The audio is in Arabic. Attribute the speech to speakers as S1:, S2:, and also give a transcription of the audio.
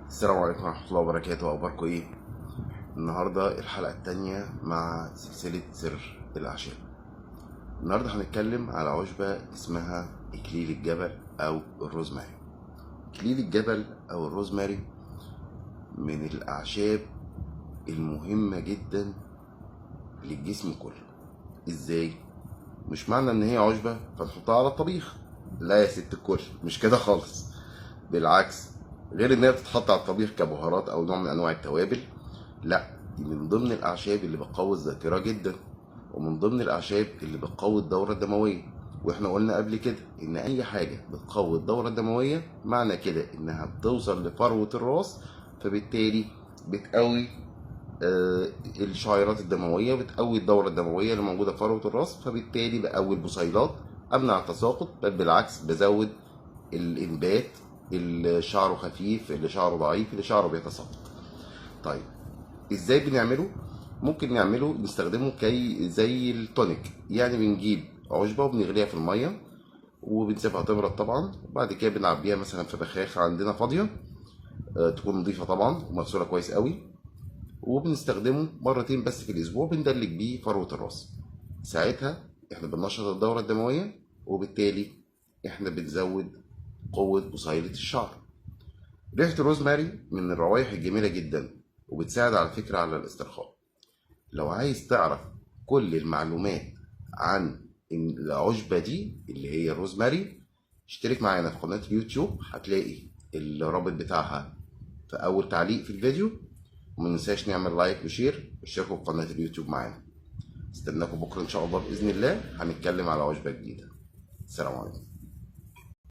S1: السلام عليكم ورحمة الله وبركاته. أخباركم إيه؟ النهاردة الحلقة التانية مع سلسلة سر الأعشاب. النهاردة هنتكلم على عشبة اسمها إكليل الجبل أو الروزماري. إكليل الجبل أو الروزماري من الأعشاب المهمة جدا للجسم كله. إزاي؟ مش معنى إن هي عشبة فنحطها على الطبيخ، لا يا ست الكل، مش كده خالص. بالعكس، غير ان هي بتتحط على الطبيخ كبهارات او نوع من انواع التوابل، لا، دي من ضمن الاعشاب اللي بتقوي الذاكره جدا، ومن ضمن الاعشاب اللي بتقوي الدوره الدمويه. واحنا قلنا قبل كده ان اي حاجه بتقوي الدوره الدمويه معنى كده انها بتوصل لفروه الراس، فبالتالي بتقوي الشعيرات الدمويه، بتقوي الدوره الدمويه اللي موجوده في فروه الراس، فبالتالي بقوي البصيلات، امنع التساقط، بل بالعكس بزود الانبات، اللي شعره خفيف، اللي شعره ضعيف، اللي شعره بيتساقط. طيب ازاي بنعمله؟ ممكن نعمله نستخدمه كي زي التونيك، يعني بنجيب عشبه وبنغليها في الميه وبنسيبها تبرد طبعا، وبعد كده بنعبيها مثلا في بخاخه عندنا فاضيه، تكون نظيفه طبعا ومغسوله كويس قوي، وبنستخدمه مرتين بس في الاسبوع، بندلك بيه فروه الراس. ساعتها احنا بننشط الدوره الدمويه، وبالتالي احنا بنزود قوه بصيله الشعر. ريحة الروزماري من الروائح الجميلة جدا، وبتساعد على فكرة على الاسترخاء. لو عايز تعرف كل المعلومات عن العشبة دي اللي هي الروزماري، اشترك معانا في قناة اليوتيوب، هتلاقي الرابط بتاعها في أول تعليق في الفيديو. ومننساش نعمل لايك وشير واشتركوا في قناة اليوتيوب معانا. استناكم بكرة إن شاء الله بإذن الله، هنتكلم على عشبة جديدة. السلام عليكم.